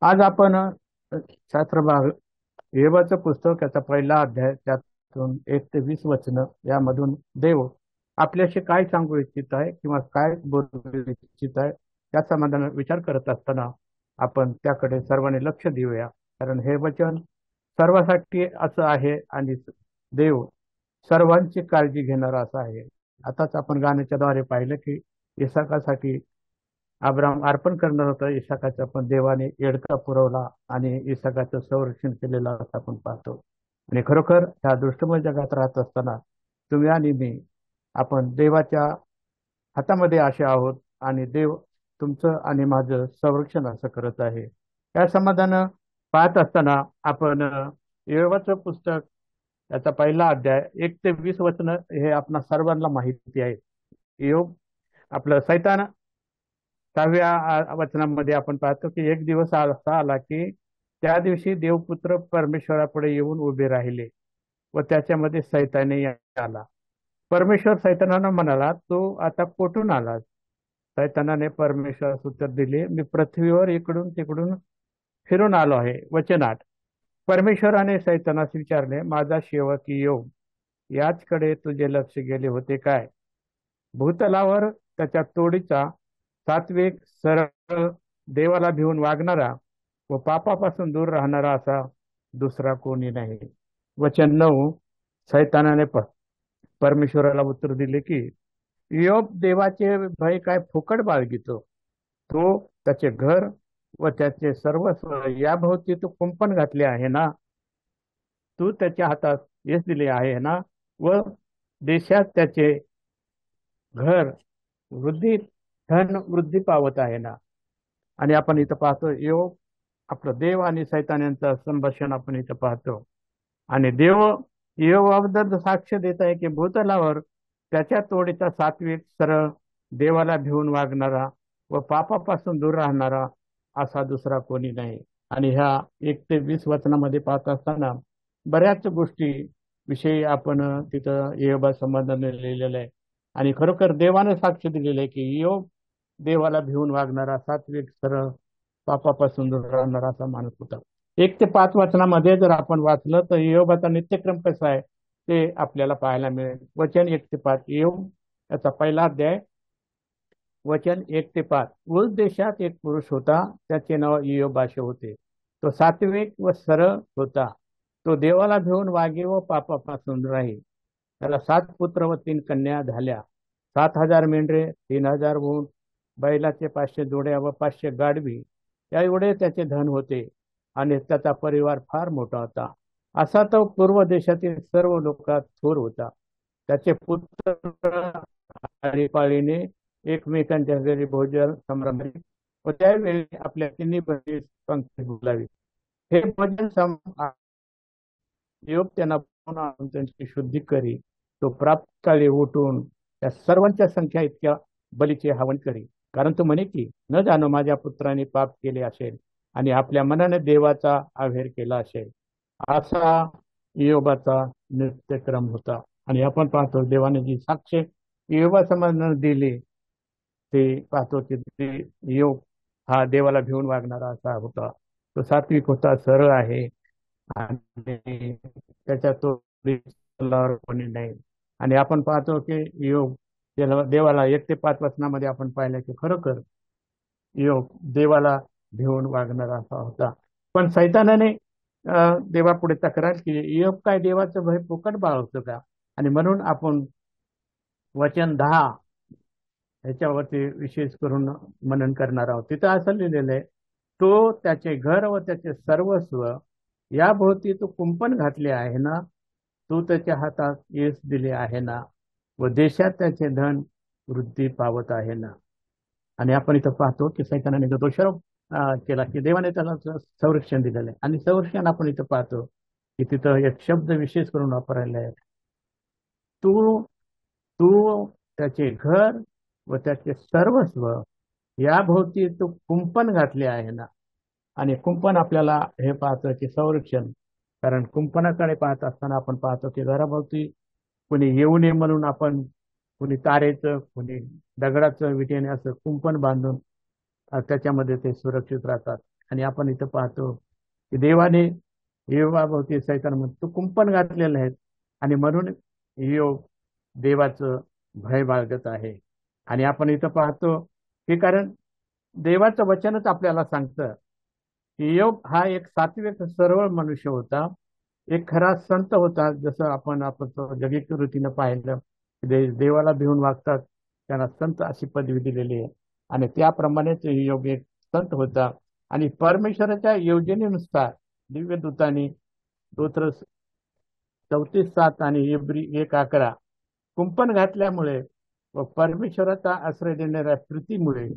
आज आपण शास्त्रभाग येवाचं पुस्तक त्याचा पहिला अध्याय त्यातून 1 ते 20 वचन यामधून देव आपल्याशी काय सांगू इच्छित आहे किंवा काय बोलू इच्छित आहे या संबंधाने विचार करत असताना आपण त्याकडे सर्वांनी लक्ष देऊया. कारण हे वचन सर्वांसाठी असं आहे आणि देव सर्वांची काळजी घेणारा असं आहे. आताच आपण गाण्याच्या द्वारे पाहिलं की इसाकासाठी अब्राम अर्पण करणार होता. इसाकाचा पण देवाने येडका पुरवला आणि इसाकाचं संरक्षण केलेलं असं आपण पाहतो. आणि खरोखर ह्या दृष्टमय जगात राहत असताना तुम्ही आणि मी आपण देवाच्या हातामध्ये असे आहोत आणि देव तुमचं आणि माझं संरक्षण असं करत आहे. या समाधान पाहत असताना आपण योबाचं पुस्तक त्याचा पहिला अध्याय 1 ते 20 वचन हे आपणा सर्वांना माहिती आहे. योग आपलं सैतान 6व्या वचनामध्ये आपण पाहतो की एक दिवस असा आला की त्या दिवशी देवपुत्र परमेश्वरापुढे येऊन उभे राहिले व त्याच्यामध्ये सैताने आला. परमेश्वर सैतानाला म्हणाला, तू आता कुठून आलास? सैतानाने परमेश्वरास उत्तर दिले, मी पृथ्वीवर इकडून तिकडून फिरून आलो आहे. वचन 8. परमेश्वराने सैतानास विचारले, माझा सेवक योग याचकडे तुझे लक्ष गेले होते काय? भूतलावर त्याच्या तोडीचा सात्विक सरळ देवाला भिवून वागणारा व पापापासून दूर राहणारा असा दुसरा कोणी नाही. वचन 9. सैतानाने परमेश्वराला उत्तर दिले की योब देवाचे भय काय फुकट बाळगितो? तो त्याचे घर व त्याचे सर्वस्व याभोवती तू कुंपण घातले आहे ना? तू त्याच्या हातात यश दिले आहे ना? व देशात त्याचे घर वृद्धी धन वृद्धी पावत आहे ना? आणि आपण इथं पाहतो योग आपलं देव आणि सैतान यांचं संभाषण आपण इथं पाहतो. आणि देव योबाबद्दल साक्ष देत आहे की भूतलावर त्याच्या तोडीचा सात्विक सरळ देवाला भिवून वागणारा व पापापासून दूर राहणारा असा दुसरा कोणी नाही. आणि ह्या 1 ते 20 वचनामध्ये पाहत असताना बऱ्याच गोष्टी विषयी आपण तिथं योबा संबंधाने लिहिलेलं आहे. आणि खरोखर देवानं साक्ष दिलेलं आहे की योग देवाला भिवून वागणारा सात्विक सरळ पापापासून दूर राहणारा असा माणूस होता. 1 ते 5 वचनामध्ये जर आपण वाचलं तर योबाचा नित्यक्रम कसा आहे ते आपल्याला पाहायला मिळेल. वचन 1 ते 5 योग याचा पहिला अध्याय वचन 1 ते 5. उस देशात एक पुरुष होता, त्याचे नाव इयोब असे होते. तो सात्विक व सरळ होता. तो देवाला भिवून वागे व पापापासून राही. त्याला 7 पुत्र व 3 कन्या झाल्या. 7,000 मेंढरे, 3,000 ऊंट, बैलाचे 500 जोड्या व 500 गाढवी या एवढे त्याचे धन होते आणि त्याचा परिवार फार मोठा होता. असा तो पूर्व देशातील सर्व लोकात थोर होता. त्याचे पुत्र आळीपाळीने एकमेकांच्या घरी भोजन समारंभ व त्यावेळी आपल्या तिन्ही बहिणी पंक्ती बोलावी. हे भोजन योग त्यांना पुन्हा आणून त्यांची शुद्धी करी. तो प्राप्त काळी उठून त्या सर्वांच्या संख्या इतक्या बलीचे हवन करी. कारण तो म्हणे की न जाणो माझ्या पुत्राने पाप केले असेल आणि आपल्या मनाने देवाचा अवहेर केला असेल. असा योबाचा नित्यक्रम होता. आणि आपण पाहतो देवाने जी साक्ष योबा समाजाने दिली ते पाहतो की ते योग हा देवाला भिवून वागणारा असा होता. तो सात्विक होता, सरळ आहे आणि त्याच्या तो कोणी नाही. आणि आपण पाहतो की योग देवाला 1 ते 5 वचनामध्ये आपण पाहिलं की खरोखर योग देवाला भिवून वागणारा असा होता. पण सैतानाने देवापुढे तक्रार केली, योग काय देवाचं भय फुकट बाळगतो का? आणि म्हणून आपण वचन 10 ह्याच्यावरती विशेष करून मनन करणार आहोत. तिथं असं लिहिलेलं आहे, तो त्याचे घर व त्याचे सर्वस्व याभोवती तू कुंपण घातले आहे ना? तू त्याच्या हातात यश दिले आहे ना? व देशात त्याचे धन वृद्धी पावत आहे ना? आणि आपण इथं पाहतो की सैतानाने जो दोषारोप केला की देवाने त्याला संरक्षण दिलेलं आहे. आणि संरक्षण आपण इथं पाहतो की तिथं एक शब्द विशेष करून वापरायला आहे, तू तू त्याचे घर व त्याचे सर्वस्व याभोवती तू कुंपण घातले आहे ना? आणि कुंपण आपल्याला हे पाहतं की संरक्षण. कारण कुंपणाकडे पाहत असताना आपण पाहतो की घराभोवती कोणी येऊ नये म्हणून आपण कोणी तारेचं कोणी दगडाचं विटेने असं कुंपण बांधून त्याच्यामध्ये ते सुरक्षित राहतात. आणि आपण इथं पाहतो की देवाने योगाभोवती सैतान म्हणतो कुंपण घातलेलं आहे आणि म्हणून योग देवाचं भय बाळगत आहे. आणि आपण इथं पाहतो की कारण देवाचं वचनच आपल्याला सांगतं की योग हा एक सात्विक सरळ मनुष्य होता, एक खरा संत होता. जसं आपण तो जगित रीतीनं पाहिलं देवाला भिवून वागतात त्यांना संत अशी पदवी दिलेली आहे. आणि त्याप्रमाणेच योग एक संत होता आणि परमेश्वराच्या योजनेनुसार दिव्य दूतांनी स्तोत्र 34:7 आणि इब्री 1:11 कुंपण घातल्यामुळे व परमेश्वराचा आश्रय देणाऱ्या प्रीतीमुळे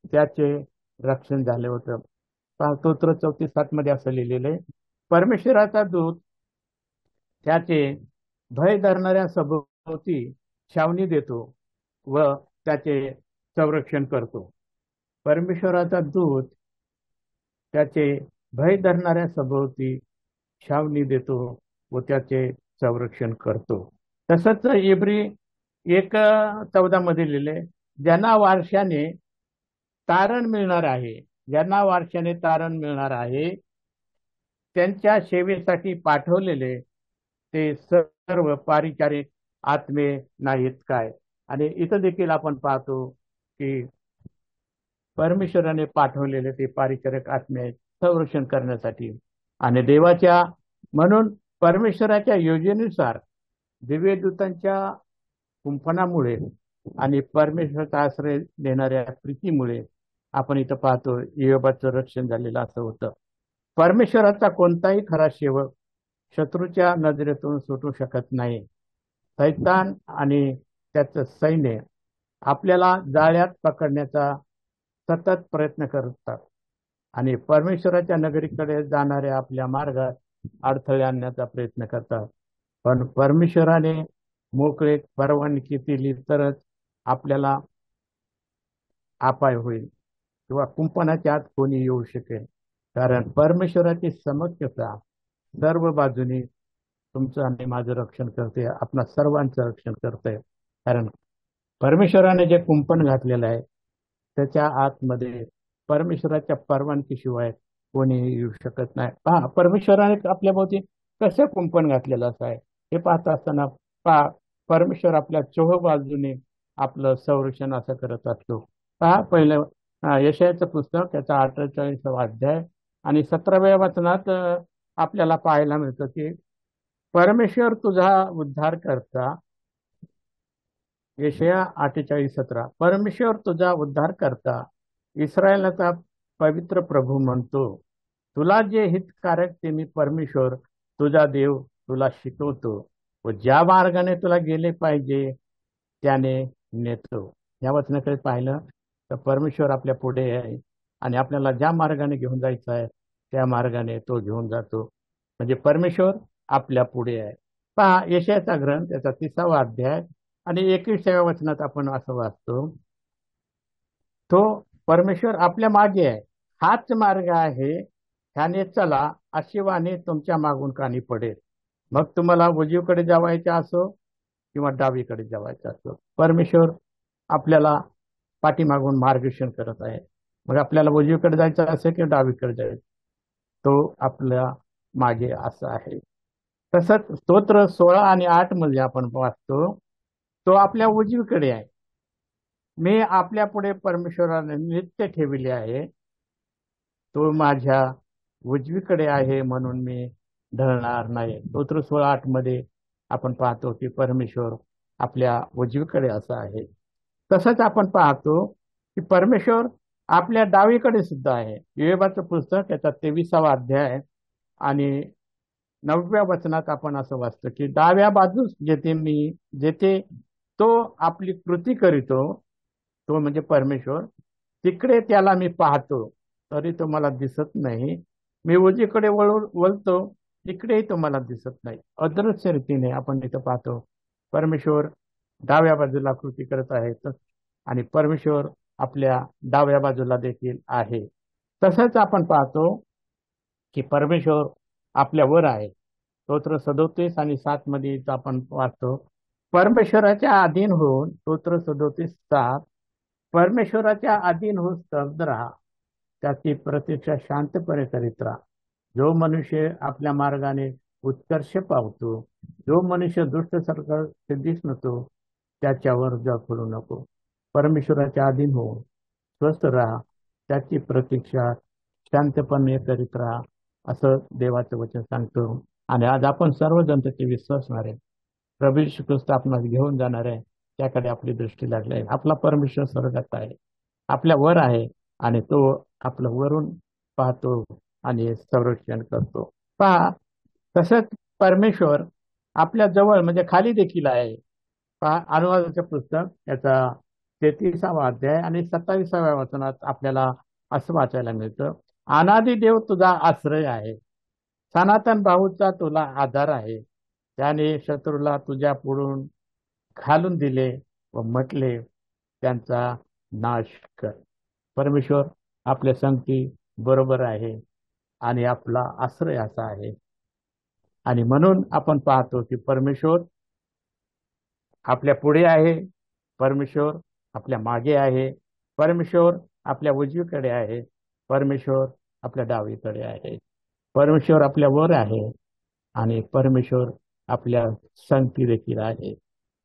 त्याचे रक्षण झाले होतं. स्तोत्र 34:7 मध्ये असं लिहिलेलं आहे, परमेश्वराचा दूत त्याचे भय धरणाऱ्या सभोवती छावणी देतो व त्याचे संरक्षण करतो. परमेश्वराचा दूत त्याचे भय धरणाऱ्या सभोवती छावणी देतो व त्याचे संरक्षण करतो. तसंच इब्री 1:14 मध्ये लिहिले, ज्यांना वारशाने तारण मिळणार आहे, ज्यांना वारशाने तारण मिळणार आहे त्यांच्या सेवेसाठी पाठवलेले ते सर्व पारिचारिक आत्मे नाहीत काय. आणि इथं देखील आपण पाहतो की परमेश्वराने पाठवलेले ते पारिचारिक आत्मे आहेत संरक्षण करण्यासाठी. आणि देवाच्या म्हणून परमेश्वराच्या योजनेनुसार दिव्यदूतांच्या कुंपणामुळे आणि परमेश्वराचा आश्रय देणाऱ्या प्रीतीमुळे आपण इथं पाहतो योबाचं रक्षण झालेलं असं होतं. परमेश्वराचा कोणताही खरा सेवक शत्रूच्या नजरेतून सुटू शकत नाही. सैतान आणि त्याचं सैन्य आपल्याला जाळ्यात पकडण्याचा सतत प्रयत्न करतात आणि परमेश्वराच्या नगरीकडे जाणाऱ्या आपल्या मार्गात अडथळे आणण्याचा प्रयत्न करतात. पण परमेश्वराने मोकळे परवानगी दिली तरच आपल्याला अपाय होईल किंवा कुंपणाच्या आत कोणी येऊ शकेल. कारण परमेश्वराची समक्षता सर्व बाजूनी तुमचं आणि माझं रक्षण करते, आपणा सर्वांचं रक्षण करते. कारण परमेश्वराने जे कुंपण घातलेलं आहे त्याच्या आतमध्ये परमेश्वराच्या परवानगीशिवाय कोणी येऊ शकत नाही. पहा परमेश्वराने आपल्या भोवती कसं कुंपण घातलेलं असं आहे हे पाहत असताना पहा परमेश्वर आपल्या चोह बाजूने आपलं संरक्षण असं करत असतो. पहा पहिलं यशायाचं पुस्तक त्याचा 48वा अध्याय आणि 17व्या वचनात आपल्याला पाहायला मिळतं की परमेश्वर तुझा उद्धार करता. यशया 48:17 परमेश्वर तुझा उद्धार करता, इस्रायलाचा पवित्र प्रभू म्हणतो, तुला जे हितकारक ते मी परमेश्वर तुझा देव तुला शिकवतो व ज्या मार्गाने तुला गेले पाहिजे त्याने नेतो. या वचनाकडे पाहिलं तर परमेश्वर आपल्या पुढे आहे आणि आपल्याला ज्या मार्गाने घेऊन जायचं आहे त्या मार्गाने तो घेऊन जातो. म्हणजे परमेश्वर आपल्या पुढे आहे. पहा यशायाचा ग्रंथ त्याचा 30वा अध्याय आणि 21व्या वचनात आपण असं वाचतो, तो परमेश्वर आपल्या मागे आहे, हाच मार्ग आहे ह्याने चला अशी वाणी तुमच्या मागून कानी पडेल. मग तुम्हाला उजवीकडे जावायचे असो किंवा डावीकडे जावायचं असो परमेश्वर आपल्याला पाठीमागून मार्गदर्शन करत आहे. मग आपल्याला उजवीकडे जायचं असेल किंवा डावीकडे जायचं तो आपल्या मागे असं आहे. तसंच स्तोत्र 16 आणि 8 मध्ये आपण वाचतो, तो आपल्या उजवीकडे आहे. मी आपल्या पुढे परमेश्वराने नित्य ठेविले आहे, तो माझ्या उजवीकडे आहे म्हणून मी ढळणार नाही. स्तोत्र 16:8 मध्ये आपण पाहतो की परमेश्वर आपल्या उजवीकडे असं आहे. तसंच आपण पाहतो की परमेश्वर आपल्या डावीकडे सुद्धा आहे. योबाचं पुस्तक याचा 23वा अध्याय आणि 9व्या वचनात आपण असं वाचतो की डाव्या बाजूस जेथे तो आपली कृती करीतो, तो म्हणजे परमेश्वर, तिकडे त्याला मी पाहतो तरी तो मला दिसत नाही. मी उजवीकडे वळतो तिकडेही तो मला दिसत नाही. अदृश्य रीतीने आपण इथं पाहतो परमेश्वर डाव्या बाजूला कृती करत आहेत आणि परमेश्वर आपल्या डाव्या बाजूला देखील आहे. तसंच आपण पाहतो की परमेश्वर आपल्यावर आहे. स्तोत्र 37:7 मध्ये आपण वाचतो, परमेश्वराच्या अधीन होऊन, स्तोत्र 37:7 परमेश्वराच्या अधीन होऊन स्तब्ध राहा. त्याची प्रतीक्षा शांतपणे करीत राहा. जो मनुष्य आपल्या मार्गाने उत्कर्ष पावतो, जो मनुष्य दुष्ट सर्कल सिद्धीस नसतो, त्याच्यावर जग करू नको. परमेश्वराच्या अधीन हो, स्वस्थ राहा, त्याची प्रतीक्षा शांतपणे करीत राहा, असं देवाचं वचन सांगतो. आणि आज आपण सर्वजण त्याचे विश्वासणार आहे. प्रभू यीशू ख्रिस्त आपणास घेऊन जाणार आहे, त्याकडे आपली दृष्टी लागली आहे. आपला परमेश्वर स्वर्गात आहे, आपल्या वर आहे, आणि तो आपलं वरून पाहतो आणि संरक्षण करतो. पहा, तसंच परमेश्वर आपल्या जवळ म्हणजे खाली देखील आहे. पहा, अनुवादाचं पुस्तक याचा 33वा अध्याय आणि 27व्या वचनात आपल्याला असं वाचायला मिळतं. अनादि देव तुझा आश्रय आहे, सनातन भाऊचा तुला आधार आहे. त्याने शत्रूला तुझ्या पुढून घालून दिले व म्हटले, त्यांचा नाश कर. परमेश्वर आपल्या संगती बरोबर आहे आणि आपला आश्रय असा आहे. आणि म्हणून आपण पाहतो की परमेश्वर आपल्या पुढे आहे, परमेश्वर आपल्या मागे आहे, परमेश्वर आपल्या उजवीकडे आहे, परमेश्वर आपल्या डावीकडे आहे, परमेश्वर आपल्या वर आहे, आणि परमेश्वर आपल्या संगती देखील आहे.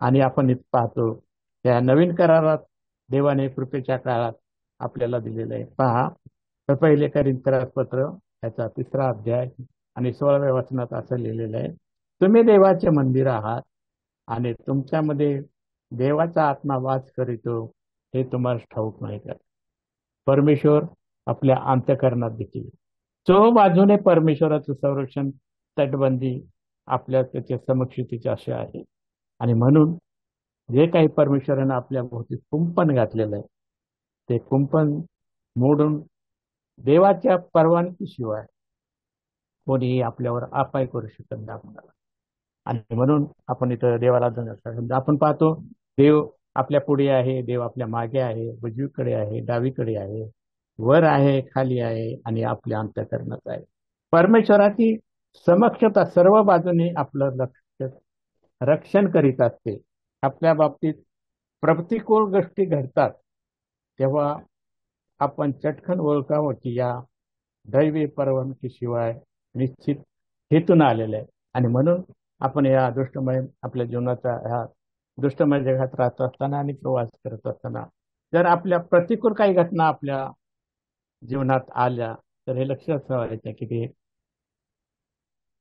आणि आपण इथं पाहतो त्या नवीन करारात देवाने कृपेच्या काळात आपल्याला दिलेलं आहे. पहा, तर पहिले कोरिन्थीय पत्र याचा 3रा अध्याय आणि 16व्या वचनात असं लिहिलेलं आहे, तुम्ही देवाचे मंदिर आहात आणि तुमच्यामध्ये देवाचा आत्मा वास करीतो, हे तुम्हाला ठाऊक नाही का? परमेश्वर आपल्या अंतःकरणात देखील चोहोबाजूने परमेश्वराचं संरक्षण, तटबंदी आपल्या त्याच्या समक्षतेची अशी आहे. आणि म्हणून जे काही परमेश्वरानं आपल्या भोवती कुंपण घातलेलं आहे, ते कुंपण मोडून देवाच्या परवानगीशिवाय कोणीही आपल्यावर अपाय करू शकत नाही आपल्याला. आणि म्हणून आपण इथं देवाला आपण पाहतो, देव आपल्या पुढे आहे, देव आपल्या मागे आहे, उजवीकडे आहे, डावीकडे आहे, वर आहे, खाली आहे, आणि आपल्या अंतःकरणात आहे. परमेश्वराची समक्षता सर्व बाजूने आपलं लक्ष रक्षण करीत असते. आपल्या बाबतीत प्रतिकूल गोष्टी घडतात तेव्हा आपण चटकन ओळखावं की या दैवी परवानगीशिवाय निश्चित हेतून आलेलं आहे. आणि म्हणून आपण या दुष्टमय आपल्या जीवनाचा ह्या दुष्टमय जगात राहत असताना आणि प्रवास करत असताना जर आपल्या प्रतिकूल काही घटना आपल्या जीवनात आल्या, तर हे लक्षात ठेवायचं की ते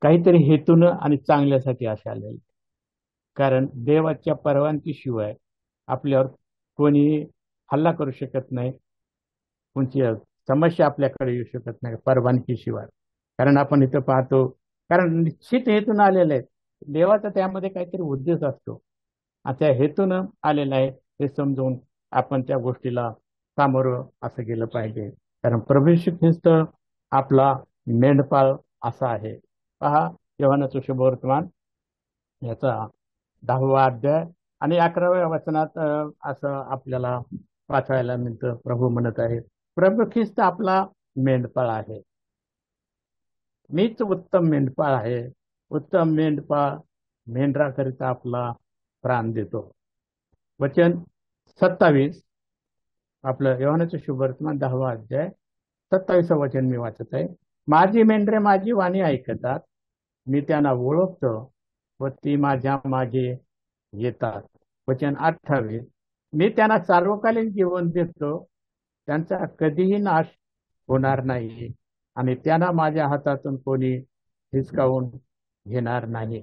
काहीतरी हेतून आणि चांगल्यासाठी असे आलेले. कारण देवाच्या परवानगीशिवाय आपल्यावर कोणी हल्ला करू शकत नाही, कोणती समस्या आपल्याकडे येऊ शकत नाही परवानगीशिवाय. कारण आपण इथं पाहतो, कारण निश्चित हेतून आलेले आहेत. देवाचा त्यामध्ये काहीतरी उद्देश असतो, आणि त्या हेतून आलेला आहे हे समजून आपण त्या गोष्टीला सामोरं असं गेलं पाहिजे. कारण प्रभू येशू ख्रिस्त आपला मेंढपाळ असा आहे. पहा, योहानाचं शुभवर्तमान याचा 10वा अध्याय आणि 11व्या वचनात असं आपल्याला वाचायला मिळतं. प्रभू म्हणत आहे, प्रभू ख्रिस्त आपला मेंढपाळ आहे. मीच उत्तम मेंढपाळ आहे. उत्तम मेंढपाळ मेंढराकरिता आपला प्राण देतो. वचन 27, आपलं योहानाचं शुभवर्तमान 10वा अध्याय 27वं वचन मी वाचत आहे. माझी मेंढरे माझी वाणी ऐकतात, मी त्यांना ओळखतो व ती माझ्या मागे येतात. वचन 28, मी त्यांना सार्वकालीन जीवन देतो, त्यांचा कधीही नाश होणार नाही आणि त्यांना माझ्या हातातून कोणी हिसकावून घेणार नाही.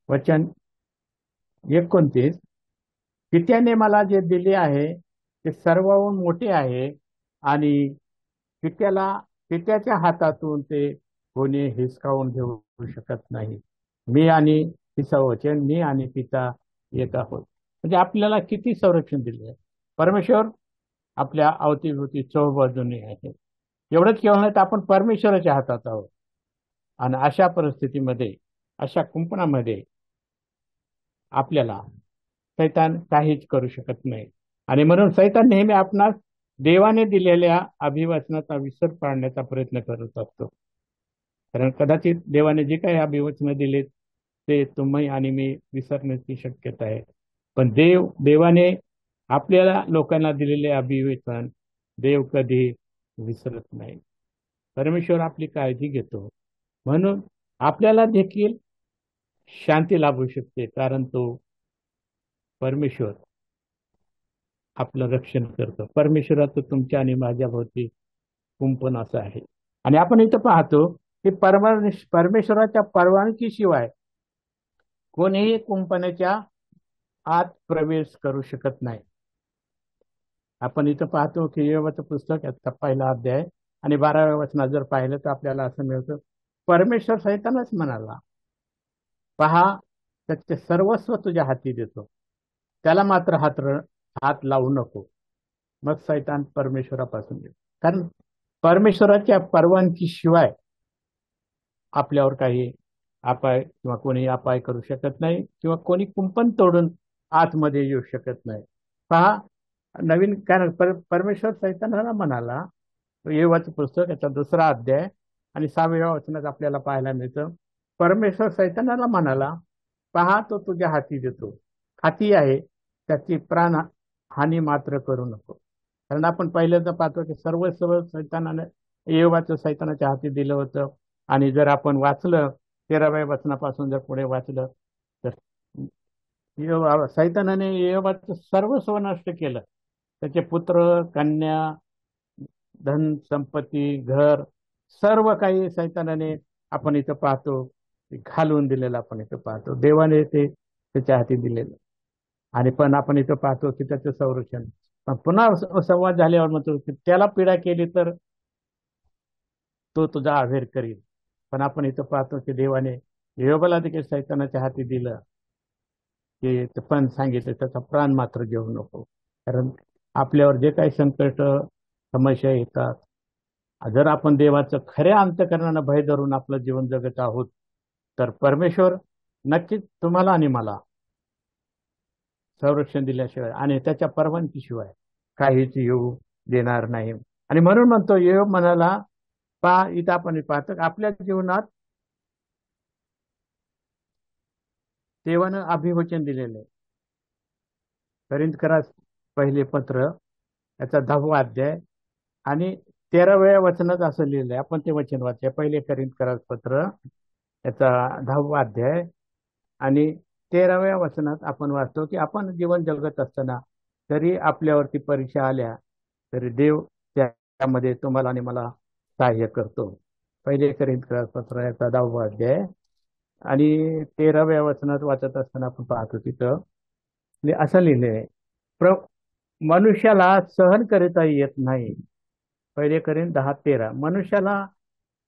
वचन 29, पित्याने मला जे दिले आहे ते सर्वहून मोठे आहे आणि पित्याच्या हातातून ते कोणी हिसकावून घेऊ शकत नाही. मी आणि वचन, मी आणि पिता एक आहोत. म्हणजे आपल्याला किती संरक्षण दिले आहे. परमेश्वर आपल्या अवतीभोवती चौबाजूने आहे. एवढंच केवळ नाही तर आपण परमेश्वराच्या हातात आहोत. आणि अशा परिस्थितीमध्ये, अशा कुंपणामध्ये आपल्याला सैतान काहीच करू शकत नाही. आणि म्हणून सैतान नेहमी आपणास देवाने दिलेल्या अभिवचनाचा विसर पाडण्याचा प्रयत्न करत असतो. कारण कदाचित देवाने जे काही अभिवचन दिलेत ते तुम्ही आणि मी विसरण्याची शक्यता आहे. पण देवाने आपल्याला लोकांना दिलेले अभिवचन देव कधी विसरत नाही. परमेश्वर आपली काळजी घेतो. म्हणून आपल्याला देखील शांती लाभू शकते, कारण तो परमेश्वर आपलं रक्षण करतो. परमेश्वराचं तुमच्या आणि माझ्या भोवती कुंपण असं आहे. आणि आपण इथं पाहतो की परमेश्वराच्या परवानगीशिवाय कोणीही कुंपणाच्या आत प्रवेश करू शकत नाही. आपण इथं पाहतो की योबाचं पुस्तक याचा पहिला अध्याय आणि 12व्या वचनात जर पाहिलं तर आपल्याला असं मिळतं, परमेश्वर सैतानच म्हणाला, पहा, त्याचे सर्वस्व तुझ्या हाती देतो, त्याला मात्र हात लावू नको. मग सैतान परमेश्वरापासून येतो. कारण परमेश्वराच्या परवानगीशिवाय आपल्यावर काही अपाय किंवा कोणी अपाय करू शकत नाही किंवा कोणी कुंपण तोडून आतमध्ये येऊ शकत नाही. पहा, नवीन कारण परमेश्वर सैतानाला म्हणाला, योबाचं पुस्तक याचा 2रा अध्याय आणि 6व्या वचनात आपल्याला पाहायला मिळतं, परमेश्वर सैतानाला म्हणाला, पहा, तो तुझ्या हाती देतो, हाती आहे, त्याची प्राण हानी मात्र करू नको. कारण आपण पहिल्यांदा पाहतो की सर्व सैतानाने योबाचं सैतानाच्या हाती दिलं होतं. आणि जर आपण वाचलं 13व्या वचनापासून जर पुढे वाचलं तर सैतानाने योबाचं सर्वस्व नष्ट केलं. त्याचे पुत्र, कन्या, धन संपत्ती, घर, सर्व काही सैतानाने आपण इथं पाहतो घालवून दिलेलं आपण इथं पाहतो. देवाने ते त्याच्या हाती दिलेलं. आणि पण आपण इथं पाहतो की त्याचं संरक्षण. पण पुन्हा संवाद झाल्यावर म्हणतो की त्याला पीडा केली तर तो तुझा अव्हेर करील. पण आपण इथं पाहतो की देवाने योबाला देखील सैतानाच्या हाती दिलं, की पण सांगितलं त्याचा प्राण मात्र घेऊ नको. कारण आपल्यावर जे काही संकट समस्या येतात, जर आपण देवाचं खऱ्या अंतःकरणानं भय धरून आपलं जीवन जगत आहोत तर परमेश्वर नक्कीच तुम्हाला आणि मला संरक्षण दिल्याशिवाय आणि त्याच्या परवानगीशिवाय काहीच येऊ देणार नाही. आणि म्हणून म्हणतो योग म्हणाला, पहा, इथं आपण पाहतो आपल्या जीवनात देवानं अभिवचन दिलेलं आहे. कोरिन्थकरास पहिले पत्र याचा 10वा अध्याय आणि 13व्या वचनात असं लिहिलंय. आपण ते वचन वाचूया. पहिले कोरिन्थकरास पत्र याचा 10वा अध्याय आणि 13व्या वचनात आपण वाचतो की आपण जीवन जगत असताना जरी आपल्यावरती परीक्षा आल्या तरी देव त्यामध्ये तुम्हाला आणि मला सहाय्य करतो. पहिले कोरिन्थकरास पत्र याचा 10वा अध्याय आणि 13व्या वचनात वाचत असताना आपण पाहतो तिथं असं लिहिलंय, मनुष्याला सहन करता येत नाही. पहिले करीन 10:13, मनुष्याला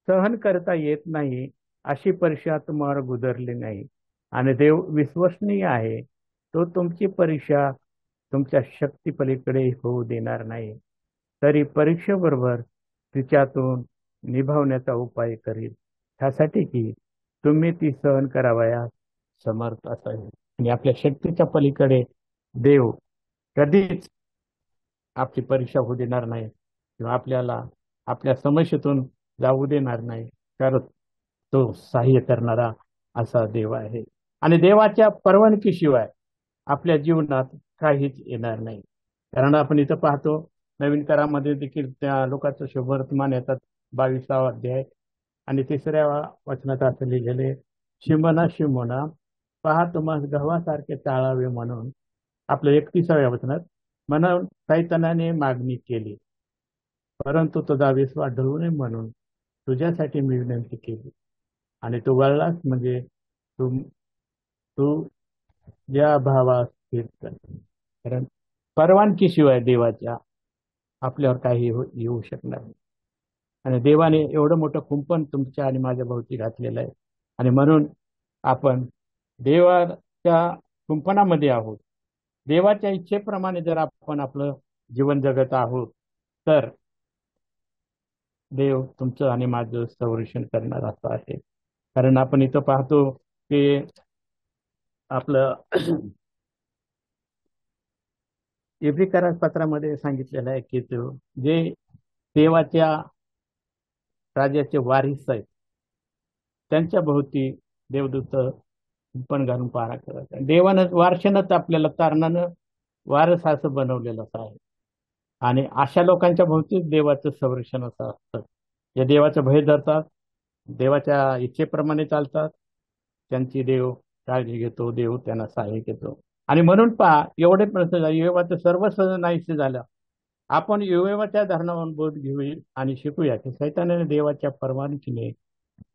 सहन करता येत नाही अशी परीक्षा तुम्हाला गुजरली नाही. आणि देव विश्वसनीय आहे, तो तुमची परीक्षा तुमच्या शक्तीपलीकडे होऊ देणार नाही. तरी परीक्षेबरोबर तिच्यातून निभावण्याचा उपाय करील, ह्यासाठी की तुम्ही ती सहन करावयास समर्थ असावे. आणि आपल्या शक्तीच्या पलीकडे देव कधीच आपली परीक्षा होऊ देणार नाही किंवा आपल्याला आपल्या समस्येतून जाऊ देणार नाही, कारण तो सहाय्य करणारा असा देव आहे. आणि देवाच्या परवानगीशिवाय आपल्या जीवनात काहीच येणार नाही. कारण आपण इथं पाहतो नवीन करामध्ये देखील त्या लोकांचं शुभवर्तमान येतात 22वा अध्याय आणि 3ऱ्या वचनात असं लिहिलेले, शिमोना शिमोना, पहा, तुम्हाला गव्हासारखे चाळावे म्हणून, आपल्या 31व्या वचनात, म्हणून सैतानाने मागणी केली, परंतु तुझा विश्वास ढळू नये म्हणून तुझ्यासाठी मी विनंती केली आणि तू वळलास, म्हणजे तू तू या भावास स्थिर कर. कारण परवानगीशिवाय देवाच्या आपल्यावर काही येऊ शकणार नाही. आणि देवाने एवढं मोठं कुंपण तुमच्या आणि माझ्या भोवती घातलेलं आहे. आणि म्हणून आपण देवाच्या कुंपणामध्ये आहोत. देवाच्या इच्छेप्रमाणे जर आपण आपलं जीवन जगत आहोत तर देव तुमचं आणि माझं संरक्षण करणार असं आहे. कारण आपण इथं पाहतो की आपलं इब्री पत्रामध्ये सांगितलेलं आहे की तो जे देवाच्या राजाचे वारिस आहेत त्यांच्या भोवती देवदूत पण घालून पहारा करत. देवानं वारशानंच आपल्याला तारणानं वारस असं बनवलेलं आहे. आणि अशा लोकांच्या भोवतीच देवाचं संरक्षण असं असतं. जे देवाचं भय धरतात, देवाच्या इच्छेप्रमाणे चालतात, त्यांची देव काळजी घेतो, देव त्यांना सहाय्य घेतो. आणि म्हणून पहा, एवढे प्रश्न युएवाचं सर्वस्व नाहीसे झालं. आपण युएवाच्या धरणावरून बोध घेऊ आणि शिकूया की सैतानाने देवाच्या परवानगीने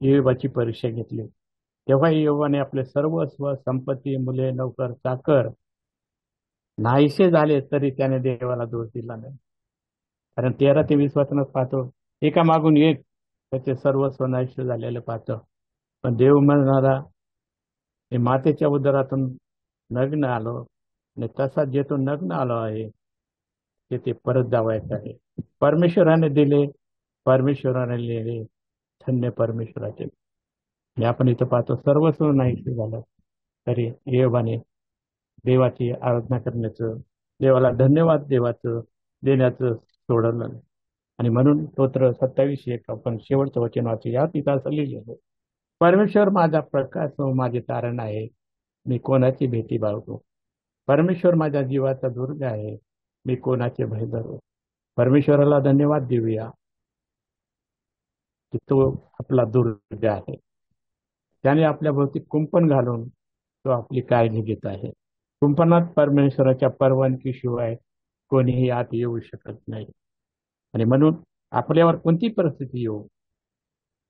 युएवाची परीक्षा घेतली. तेव्हा युएवाने आपले सर्वस्व, संपत्ती, मुले, नौकर, चाकर नाहीसे झाले तरी त्याने देवाला दोष दिला नाही. कारण 13 ते 20 वचनात पाहतो, एका मागून एक त्याचे सर्वस्व नाहीसे झालेले पाहतो. पण देव म्हणणारा, मी मातेच्या उदरातून नग्न आलो आणि तसा जे तो नग्न आलो आहे ते परत जावायचं आहे. परमेश्वराने दिले, परमेश्वराने लिहिले, धन्य परमेश्वराचे. आणि आपण इथं पाहतो सर्वस्व नाहीसे झालं तरी योबाने देवाची आराधना करण्याचं, देवाला धन्यवाद देण्याचं सोडलं नाही. आणि म्हणून स्तोत्र 27:1 आपण शेवटचं वचन वाचू. या तिथं असं लिहिलेलं, परमेश्वर माझा प्रकाश व माझे तारण आहे, मी कोणाची भीती बाळगू. परमेश्वर माझ्या जीवाचा दुर्ग आहे, मी कोणाचे भय धरू. परमेश्वराला धन्यवाद देऊया की तो आपला दुर्ग आहे. त्याने आपल्या भोवती कुंपण घालून तो आपली काळजी घेत आहे. कुंपणात परमेश्वराच्या परवानगीशिवाय कोणीही आत येऊ शकत नाही. आणि म्हणून आपल्यावर कोणती परिस्थिती येऊ,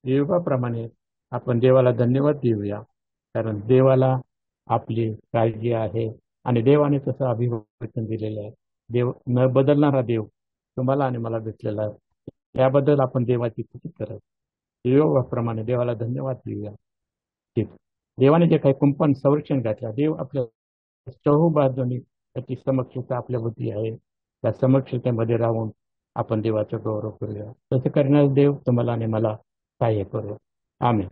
योगाप्रमाणे आपण देवाला धन्यवाद देऊया. कारण देवाला आपली काळजी आहे आणि देवाने तसं अभिवचन दिलेलं आहे. देव न बदलणारा देव तुम्हाला आणि मला भेटलेला आहे. याबद्दल आपण देवाची स्तुती करत योगाप्रमाणे देवाला धन्यवाद देऊया. ठीक. देवाने जे काही कुंपण संरक्षण घातलं, देव आपल्या चहूबाजूनी त्याची समक्षता आपल्या बुद्धी आहे. त्या समक्षतेमध्ये राहून आपण देवाचा गौरव करूया. तसं करण्यास देव तुम्हाला आणि मला सहाय्य करू. आमेन.